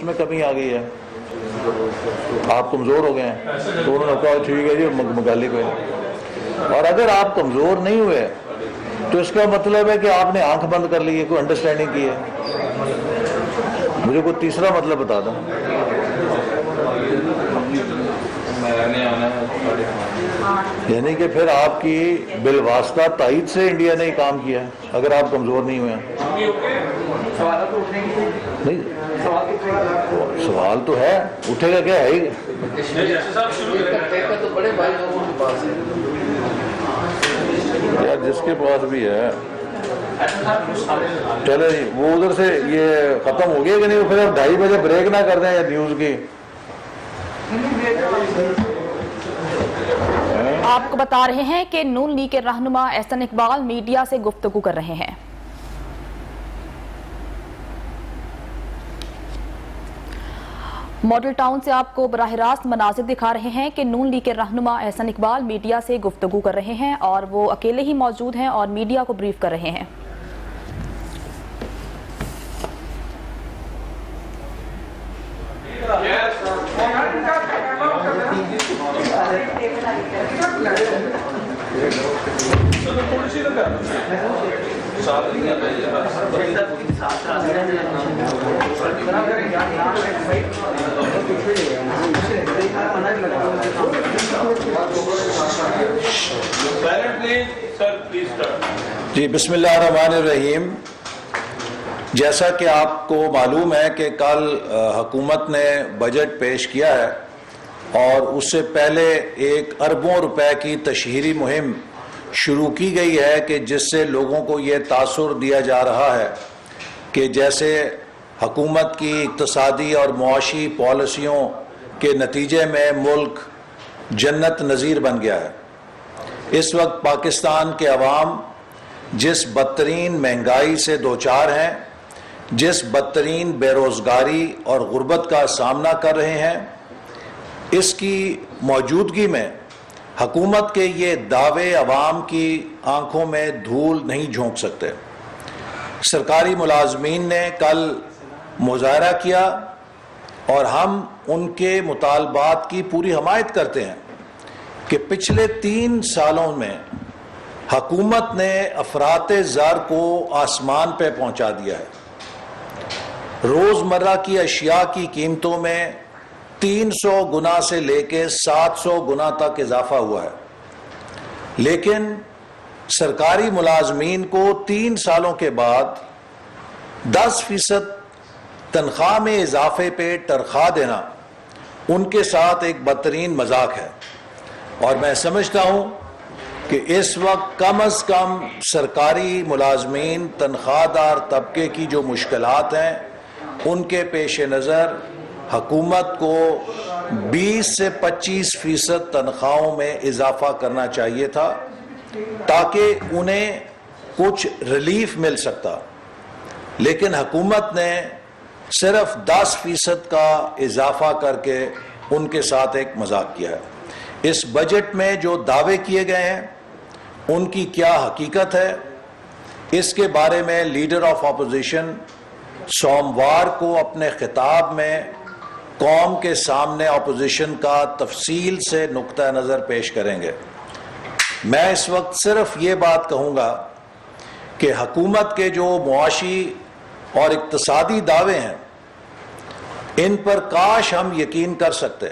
اس میں کمی آ گئی ہے, آپ کمزور ہو گئے ہیں, تو انہوں نے کہا ٹھیک ہے جی مگالی کوئی نہیں. اور اگر آپ کمزور نہیں ہوئے تو اس کا مطلب ہے کہ آپ نے آنکھ بند کر لی ہے, کوئی انڈرسٹینڈنگ کی ہے. مجھے کوئی تیسرا مطلب بتا دیں. یعنی کہ پھر آپ کی بالواسطہ تائید سے انڈیا نے کام کیا ہے اگر آپ کمزور نہیں ہوئے ہیں. نہیں سوال تو ہے, اٹھے گا کیا ہے ہی. یار جس کے پاس بھی ہے چلے جی, وہ ادھر سے یہ ختم ہو گیا کہ نہیں, پھر 2:30 بجے بریک نہ کر دیں یا نیوز کی. آپ کو بتا رہے ہیں کہ نون لیگ کے رہنما احسن اقبال میڈیا سے گفتگو کر رہے ہیں. ماڈل ٹاؤن سے آپ کو براہ راست مناظر دکھا رہے ہیں کہ نون لیگ کے رہنما احسن اقبال میڈیا سے گفتگو کر رہے ہیں اور وہ اکیلے ہی موجود ہیں اور میڈیا کو بریف کر رہے ہیں. جی بسم اللہ الرحمن الرحیم. جیسا کہ آپ کو معلوم ہے کہ کل حکومت نے بجٹ پیش کیا ہے اور اس سے پہلے 1 اربوں روپے کی تشہیری مہم شروع کی گئی ہے کہ جس سے لوگوں کو یہ تاثر دیا جا رہا ہے کہ جیسے حکومت کی اقتصادی اور معاشی پالیسیوں کے نتیجے میں ملک جنت نظیر بن گیا ہے. اس وقت پاکستان کے عوام جس بدترین مہنگائی سے دوچار ہیں, جس بدترین بے روزگاری اور غربت کا سامنا کر رہے ہیں, اس کی موجودگی میں حکومت کے یہ دعوے عوام کی آنکھوں میں دھول نہیں جھونک سکتے. سرکاری ملازمین نے کل مظاہرہ کیا اور ہم ان کے مطالبات کی پوری حمایت کرتے ہیں کہ پچھلے 3 سالوں میں حکومت نے افراط زر کو آسمان پہ پہنچا دیا ہے. روزمرہ کی اشیاء کی قیمتوں میں 300 گنا سے لے کے 700 گنا تک اضافہ ہوا ہے, لیکن سرکاری ملازمین کو 3 سالوں کے بعد 10% تنخواہ میں اضافے پہ تنخواہ دینا ان کے ساتھ ایک بدترین مذاق ہے. اور میں سمجھتا ہوں کہ اس وقت کم از کم سرکاری ملازمین تنخواہ دار طبقے کی جو مشکلات ہیں ان کے پیش نظر حکومت کو 20 سے 25% تنخواہوں میں اضافہ کرنا چاہیے تھا تاکہ انہیں کچھ ریلیف مل سکتا, لیکن حکومت نے صرف 10% کا اضافہ کر کے ان کے ساتھ ایک مذاق کیا ہے. اس بجٹ میں جو دعوے کیے گئے ہیں ان کی کیا حقیقت ہے, اس کے بارے میں لیڈر آف اپوزیشن سوموار کو اپنے خطاب میں قوم کے سامنے اپوزیشن کا تفصیل سے نقطہ نظر پیش کریں گے. میں اس وقت صرف یہ بات کہوں گا کہ حکومت کے جو معاشی اور اقتصادی دعوے ہیں ان پر کاش ہم یقین کر سکتے,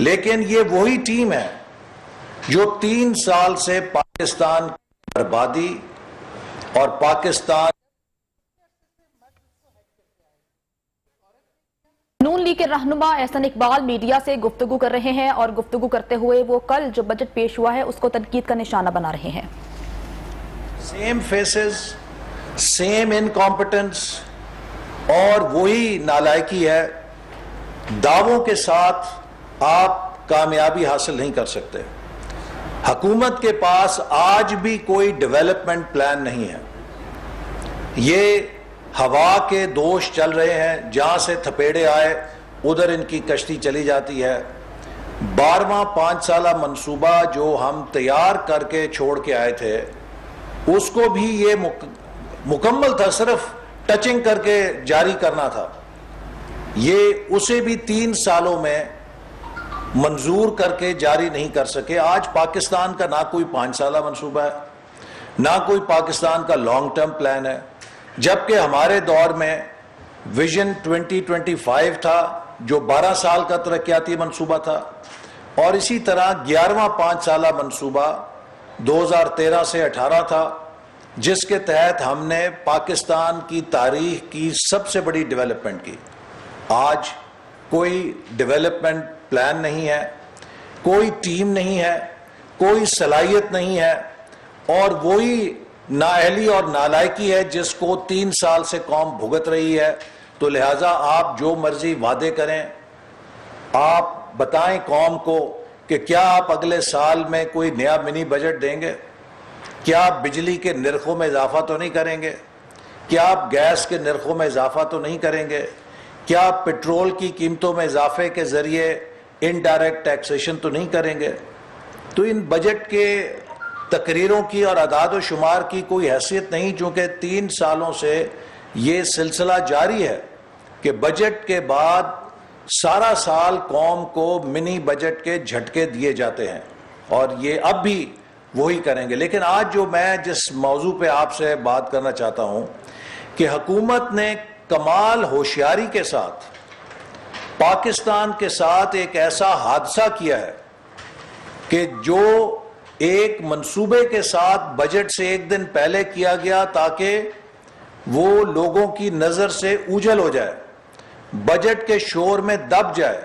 لیکن یہ وہی ٹیم ہے جو 3 سال سے پاکستان کی بربادی اور پاکستان. نون لیگ کے رہنما احسن اقبال میڈیا سے گفتگو کر رہے ہیں اور گفتگو کرتے ہوئے وہ کل جو بجٹ پیش ہوا ہے اس کو تنقید کا نشانہ بنا رہے ہیں. سیم فیسز, سیم انکمپٹنس اور وہی نالائکی ہے. دعووں کے ساتھ آپ کامیابی حاصل نہیں کر سکتے. حکومت کے پاس آج بھی کوئی ڈیولپمنٹ پلان نہیں ہے. یہ ہوا کے دوش چل رہے ہیں, جہاں سے تھپیڑے آئے ادھر ان کی کشتی چلی جاتی ہے. 12واں 5 سالہ منصوبہ جو ہم تیار کر کے چھوڑ کے آئے تھے اس کو بھی یہ مکمل تھا, صرف ٹچنگ کر کے جاری کرنا تھا. یہ اسے بھی 3 سالوں میں منظور کر کے جاری نہیں کر سکے. آج پاکستان کا نہ کوئی 5 سالہ منصوبہ ہے, نہ کوئی پاکستان کا لانگ ٹرم پلان ہے, جبکہ ہمارے دور میں ویژن 2025 تھا جو 12 سال کا ترقیاتی منصوبہ تھا, اور اسی طرح 11واں 5 سالہ منصوبہ 2013 سے 18 تھا, جس کے تحت ہم نے پاکستان کی تاریخ کی سب سے بڑی ڈیولپمنٹ کی. آج کوئی ڈیولپمنٹ پلان نہیں ہے, کوئی ٹیم نہیں ہے, کوئی صلاحیت نہیں ہے, اور وہی نااہلی اور نالائکی ہے جس کو 3 سال سے قوم بھگت رہی ہے. تو لہٰذا آپ جو مرضی وعدے کریں, آپ بتائیں قوم کو کہ کیا آپ اگلے سال میں کوئی نیا منی بجٹ دیں گے, کیا آپ بجلی کے نرخوں میں اضافہ تو نہیں کریں گے, کیا آپ گیس کے نرخوں میں اضافہ تو نہیں کریں گے, کیا آپ پٹرول کی قیمتوں میں اضافے کے ذریعے انڈائریکٹ ٹیکسیشن تو نہیں کریں گے. تو ان بجٹ کے تقریروں کی اور اعداد و شمار کی کوئی حیثیت نہیں, چونکہ 3 سالوں سے یہ سلسلہ جاری ہے کہ بجٹ کے بعد سارا سال قوم کو منی بجٹ کے جھٹکے دیے جاتے ہیں, اور یہ اب بھی وہی کریں گے. لیکن آج جو میں جس موضوع پہ آپ سے بات کرنا چاہتا ہوں کہ حکومت نے کمال ہوشیاری کے ساتھ پاکستان کے ساتھ ایک ایسا حادثہ کیا ہے کہ جو ایک منصوبے کے ساتھ بجٹ سے 1 دن پہلے کیا گیا تاکہ وہ لوگوں کی نظر سے اوجھل ہو جائے, بجٹ کے شور میں دب جائے,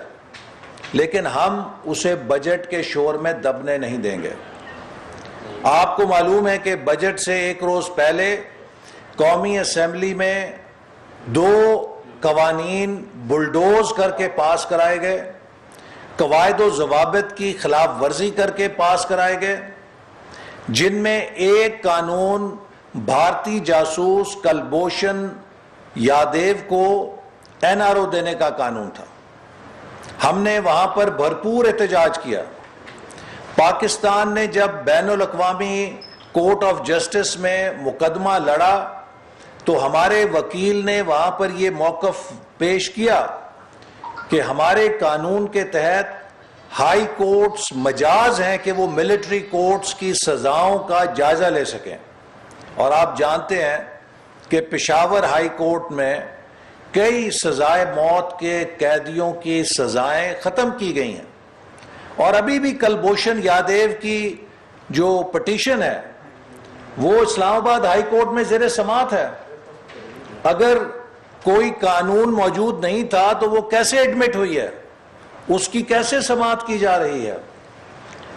لیکن ہم اسے بجٹ کے شور میں دبنے نہیں دیں گے. آپ کو معلوم ہے کہ بجٹ سے 1 روز پہلے قومی اسمبلی میں 2 قوانین بلڈوز کر کے پاس کرائے گئے, قواعد و ضوابط کی خلاف ورزی کر کے پاس کرائے گئے, جن میں ایک قانون بھارتی جاسوس کلبھوشن یادیو کو NRO دینے کا قانون تھا. ہم نے وہاں پر بھرپور احتجاج کیا. پاکستان نے جب بین الاقوامی کورٹ آف جسٹس میں مقدمہ لڑا تو ہمارے وکیل نے وہاں پر یہ موقف پیش کیا کہ ہمارے قانون کے تحت ہائی کورٹس مجاز ہیں کہ وہ ملٹری کورٹس کی سزاؤں کا جائزہ لے سکیں, اور آپ جانتے ہیں کہ پشاور ہائی کورٹ میں کئی سزائے موت کے قیدیوں کی سزائیں ختم کی گئی ہیں, اور ابھی بھی کلبھوشن یادیو کی جو پٹیشن ہے وہ اسلام آباد ہائی کورٹ میں زیر سماعت ہے. اگر کوئی قانون موجود نہیں تھا تو وہ کیسے ایڈمٹ ہوئی ہے, اس کی کیسے سماعت کی جا رہی ہے.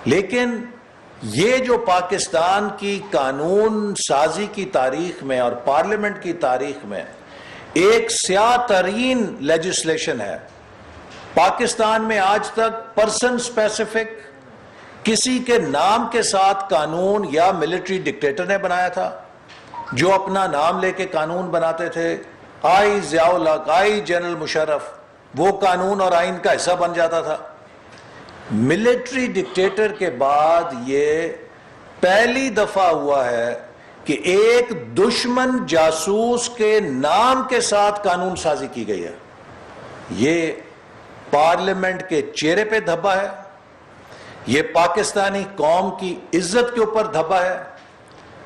لیکن یہ جو پاکستان کی قانون سازی کی تاریخ میں اور پارلیمنٹ کی تاریخ میں ایک سیاہ ترین لیجسلیشن ہے. پاکستان میں آج تک پرسن سپیسیفک کسی کے نام کے ساتھ قانون یا ملٹری ڈکٹیٹر نے بنایا تھا جو اپنا نام لے کے قانون بناتے تھے, آئی ضیاء الحق, آئی جنرل مشرف, وہ قانون اور آئین کا حصہ بن جاتا تھا. ملٹری ڈکٹیٹر کے بعد یہ پہلی دفعہ ہوا ہے کہ ایک دشمن جاسوس کے نام کے ساتھ قانون سازی کی گئی ہے. یہ پارلیمنٹ کے چہرے پہ دھبا ہے, یہ پاکستانی قوم کی عزت کے اوپر دھبا ہے,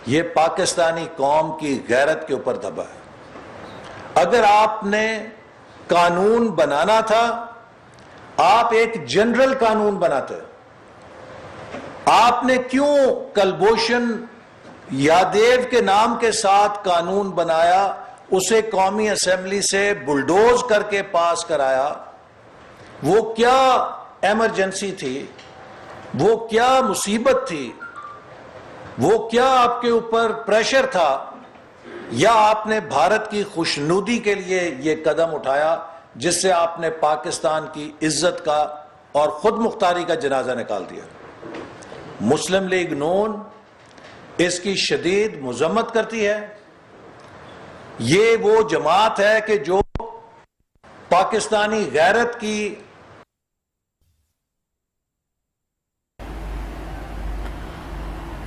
یہ پاکستانی قوم کی غیرت کے اوپر دھبا ہے. اگر آپ نے قانون بنانا تھا آپ ایک جنرل قانون بناتے, آپ نے کیوں کلبھوشن یادیو کے نام کے ساتھ قانون بنایا, اسے قومی اسمبلی سے بلڈوز کر کے پاس کرایا؟ وہ کیا ایمرجنسی تھی, وہ کیا مصیبت تھی, وہ کیا آپ کے اوپر پریشر تھا, یا آپ نے بھارت کی خوشنودی کے لیے یہ قدم اٹھایا جس سے آپ نے پاکستان کی عزت کا اور خود مختاری کا جنازہ نکال دیا؟ مسلم لیگ نون اس کی شدید مذمت کرتی ہے. یہ وہ جماعت ہے کہ جو پاکستانی غیرت کی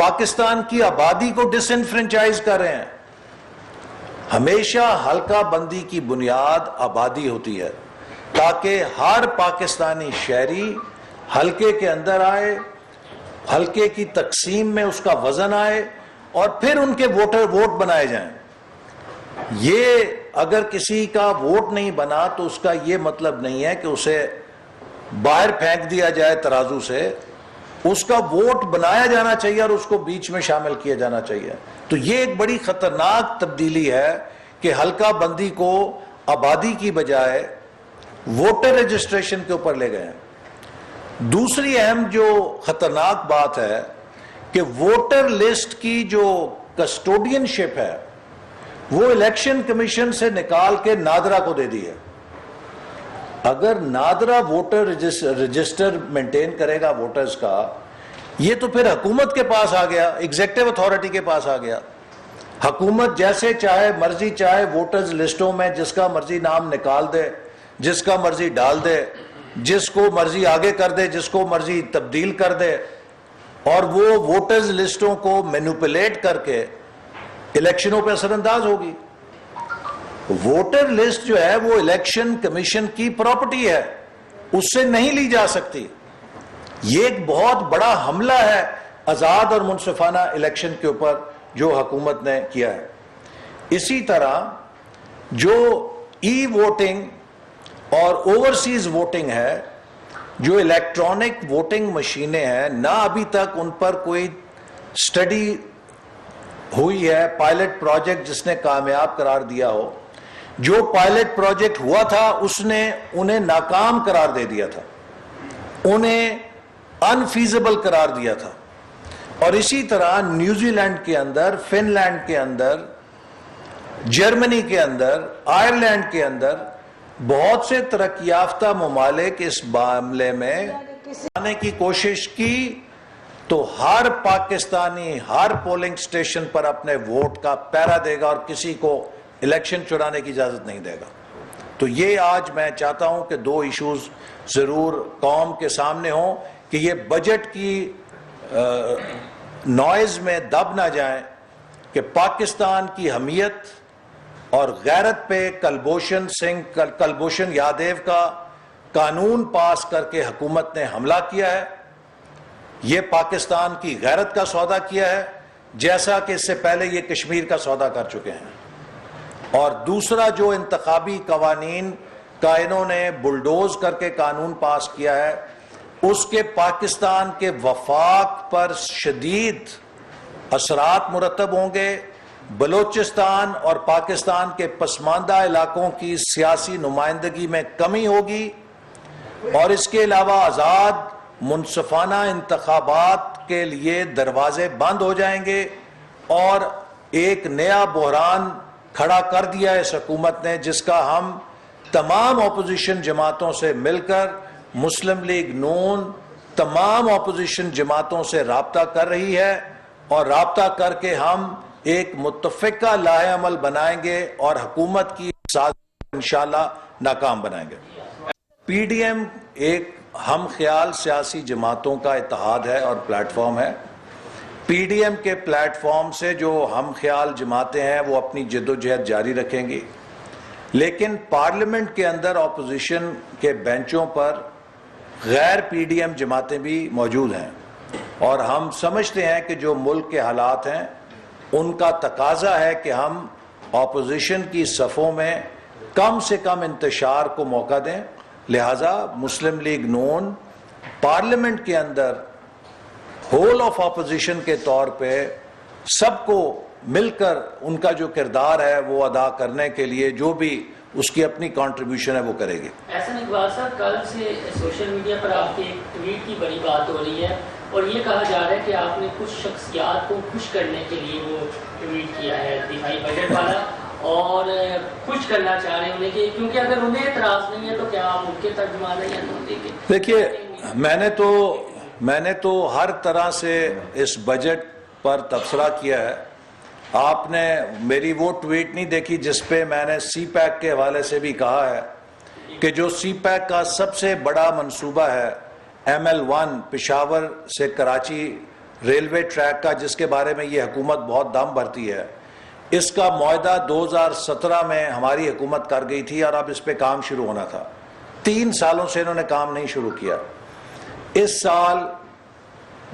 پاکستان کی آبادی کو ڈس انفرنچائز کر رہے ہیں. ہمیشہ حلقہ بندی کی بنیاد آبادی ہوتی ہے تاکہ ہر پاکستانی شہری حلقے کے اندر آئے, حلقے کی تقسیم میں اس کا وزن آئے اور پھر ان کے ووٹ بنائے جائیں. یہ اگر کسی کا ووٹ نہیں بنا تو اس کا یہ مطلب نہیں ہے کہ اسے باہر پھینک دیا جائے ترازو سے. اس کا ووٹ بنایا جانا چاہیے اور اس کو بیچ میں شامل کیا جانا چاہیے. تو یہ ایک بڑی خطرناک تبدیلی ہے کہ حلقہ بندی کو آبادی کی بجائے ووٹر رجسٹریشن کے اوپر لے گئے ہیں. دوسری اہم جو خطرناک بات ہے کہ ووٹر لسٹ کی جو کسٹوڈین شپ ہے وہ الیکشن کمیشن سے نکال کے نادرا کو دے دی ہے. اگر نادرا ووٹر رجسٹر مینٹین کرے گا ووٹرز کا, یہ تو پھر حکومت کے پاس آ گیا, ایگزیکٹو اتھارٹی کے پاس آ گیا. حکومت جیسے چاہے مرضی چاہے ووٹرز لسٹوں میں جس کا مرضی نام نکال دے, جس کا مرضی ڈال دے, جس کو مرضی آگے کر دے, جس کو مرضی تبدیل کر دے, اور وہ ووٹرز لسٹوں کو مینوپولیٹ کر کے الیکشنوں پہ اثر انداز ہوگی. ووٹر لسٹ جو ہے وہ الیکشن کمیشن کی پراپرٹی ہے, اس سے نہیں لی جا سکتی. یہ ایک بہت بڑا حملہ ہے آزاد اور منصفانہ الیکشن کے اوپر جو حکومت نے کیا ہے. اسی طرح جو ای ووٹنگ اور اوورسیز ووٹنگ ہے, جو الیکٹرانک ووٹنگ مشینیں ہیں, نہ ابھی تک ان پر کوئی سٹڈی ہوئی ہے, پائلٹ پروجیکٹ جس نے کامیاب قرار دیا ہو. جو پائلٹ پروجیکٹ ہوا تھا اس نے انہیں ناکام قرار دے دیا تھا, انہیں انفیزیبل قرار دیا تھا. اور اسی طرح نیوزی لینڈ کے اندر, فن لینڈ کے اندر, جرمنی کے اندر, آئرلینڈ کے اندر بہت سے ترقی یافتہ ممالک اس معاملے میں آنے کی کوشش کی, تو ہر پاکستانی ہر پولنگ سٹیشن پر اپنے ووٹ کا پہرا دے گا اور کسی کو الیکشن چرانے کی اجازت نہیں دے گا. تو یہ آج میں چاہتا ہوں کہ دو ایشوز ضرور قوم کے سامنے ہوں کہ یہ بجٹ کی نوائز میں دب نہ جائیں کہ پاکستان کی حمیت اور غیرت پہ کلبھوشن یادیو کا قانون پاس کر کے حکومت نے حملہ کیا ہے. یہ پاکستان کی غیرت کا سودا کیا ہے, جیسا کہ اس سے پہلے یہ کشمیر کا سودا کر چکے ہیں. اور دوسرا جو انتخابی قوانین کا انہوں نے بلڈوز کر کے قانون پاس کیا ہے, اس کے پاکستان کے وفاق پر شدید اثرات مرتب ہوں گے. بلوچستان اور پاکستان کے پسماندہ علاقوں کی سیاسی نمائندگی میں کمی ہوگی, اور اس کے علاوہ آزاد منصفانہ انتخابات کے لیے دروازے بند ہو جائیں گے. اور ایک نیا بحران کھڑا کر دیا ہے اس حکومت نے, جس کا ہم تمام اپوزیشن جماعتوں سے مل کر, مسلم لیگ نون تمام اپوزیشن جماعتوں سے رابطہ کر رہی ہے, اور رابطہ کر کے ہم ایک متفقہ لاہ عمل بنائیں گے اور حکومت کی سازش انشاءاللہ ناکام بنائیں گے. پی ڈی ایم ایک ہم خیال سیاسی جماعتوں کا اتحاد ہے اور پلیٹ فارم ہے. پی ڈی ایم کے پلیٹ فارم سے جو ہم خیال جماعتیں ہیں وہ اپنی جد و جہد جاری رکھیں گی, لیکن پارلیمنٹ کے اندر اپوزیشن کے بینچوں پر غیر پی ڈی ایم جماعتیں بھی موجود ہیں, اور ہم سمجھتے ہیں کہ جو ملک کے حالات ہیں ان کا تقاضا ہے کہ ہم اپوزیشن کی صفوں میں کم سے کم انتشار کو موقع دیں. لہٰذا مسلم لیگ نون پارلیمنٹ کے اندر ہول آف اپوزیشن کے طور پہ سب کو مل کر ان کا جو کردار ہے وہ ادا کرنے کے لیے جو بھی اس کی اپنی کنٹریبیوشن ہے وہ کرے گی. احسن اقبال صاحب, کل سے سوشل میڈیا پر آپ کے ایک ٹویٹ کی بڑی بات ہو رہی ہے, اور یہ کہا جا رہا ہے کہ آپ نے کچھ شخصیات کو خوش کرنے کے لیے وہ ٹویٹ کیا ہے دفاعی بجٹ والا, اور خوش کرنا چاہ رہے ہیں انہیں کہ کیونکہ اگر انہیں اعتراض نہیں ہے تو کیا آپ ان کے ترجمان ہیں یا نہیں. دیکھیے, میں نے تو ہر طرح سے اس بجٹ پر تبصرہ کیا ہے. آپ نے میری وہ ٹویٹ نہیں دیکھی جس پہ میں نے سی پیک کے حوالے سے بھی کہا ہے کہ جو سی پیک کا سب سے بڑا منصوبہ ہے ML1 پشاور سے کراچی ریلوے ٹریک کا جس کے بارے میں یہ حکومت بہت دم بھرتی ہے، اس کا معاہدہ 2017 میں ہماری حکومت کر گئی تھی اور اب اس پہ کام شروع ہونا تھا. 3 سالوں سے انہوں نے کام نہیں شروع کیا. اس سال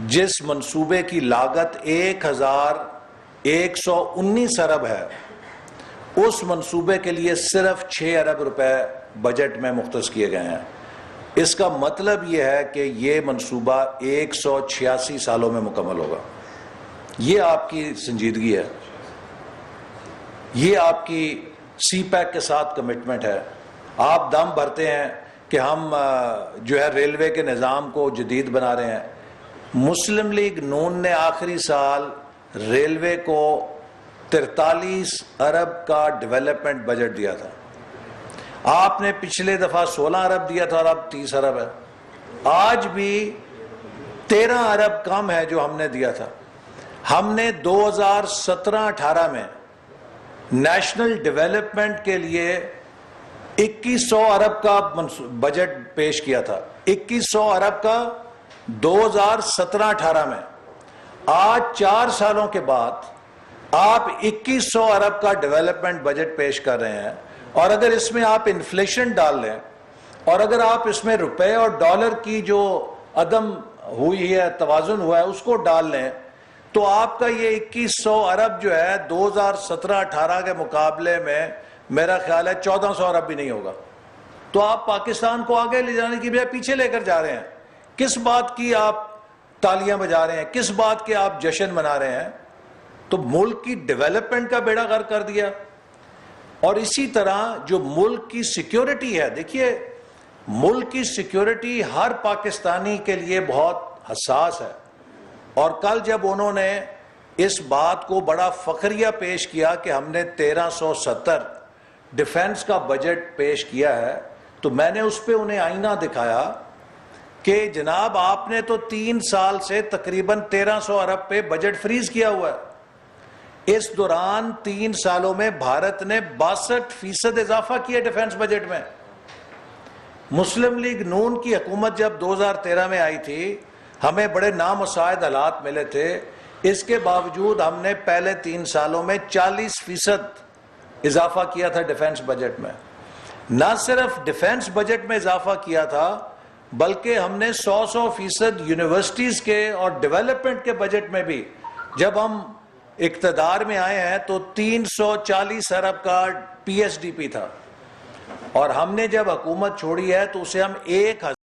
جس منصوبے کی لاگت 1119 ارب ہے، اس منصوبے کے لیے صرف 6 ارب روپے بجٹ میں مختص کیے گئے ہیں. اس کا مطلب یہ ہے کہ یہ منصوبہ 186 سالوں میں مکمل ہوگا. یہ آپ کی سنجیدگی ہے، یہ آپ کی سی پیک کے ساتھ کمٹمنٹ ہے. آپ دم بھرتے ہیں کہ ہم جو ہے ریلوے کے نظام کو جدید بنا رہے ہیں. مسلم لیگ نون نے آخری سال ریلوے کو 43 ارب کا ڈیولپمنٹ بجٹ دیا تھا. آپ نے پچھلے دفعہ 16 ارب دیا تھا اور اب 30 ارب ہے. آج بھی 13 ارب کم ہے جو ہم نے دیا تھا. ہم نے 2017-18 میں نیشنل ڈیولپمنٹ کے لیے 2100 ارب کا بجٹ پیش کیا تھا. 2100 ارب کا 2017-18 میں. آج 4 سالوں کے بعد آپ 2100 ارب کا ڈیولپمنٹ بجٹ پیش کر رہے ہیں. اور اگر اس میں آپ انفلیشن ڈال لیں اور اگر آپ اس میں روپے اور ڈالر کی جو عدم ہوئی ہے، توازن ہوا ہے، اس کو ڈال لیں تو آپ کا یہ 2100 ارب جو ہے 2017-18 کے مقابلے میں میرا خیال ہے 1400 ارب بھی نہیں ہوگا. تو آپ پاکستان کو آگے لے جانے کی بجائے پیچھے لے کر جا رہے ہیں. کس بات کی آپ تالیاں بجا رہے ہیں؟ کس بات کے آپ جشن منا رہے ہیں؟ تو ملک کی ڈیولپمنٹ کا بیڑا غرق کر دیا. اور اسی طرح جو ملک کی سیکیورٹی ہے، دیکھیے ملک کی سیکیورٹی ہر پاکستانی کے لیے بہت حساس ہے. اور کل جب انہوں نے اس بات کو بڑا فخریہ پیش کیا کہ ہم نے 1370 ڈیفنس کا بجٹ پیش کیا ہے، تو میں نے اس پہ انہیں آئینہ دکھایا کہ جناب آپ نے تو 3 سال سے تقریباً 1300 ارب پہ بجٹ فریز کیا ہوا ہے. اس دوران 3 سالوں میں بھارت نے 62% اضافہ کیا ڈیفنس بجٹ میں. مسلم لیگ نون کی حکومت جب 2013 میں آئی تھی، ہمیں بڑے نامساعد حالات ملے تھے. اس کے باوجود ہم نے پہلے 3 سالوں میں 40% اضافہ کیا تھا ڈیفنس بجٹ میں. نہ صرف ڈیفنس بجٹ میں اضافہ کیا تھا بلکہ ہم نے 100% یونیورسٹیز کے اور ڈیولپمنٹ کے بجٹ میں بھی جب ہم اقتدار میں آئے ہیں تو 340 ارب کا پی ایس ڈی پی تھا. اور ہم نے جب حکومت چھوڑی ہے تو اسے ہم 1000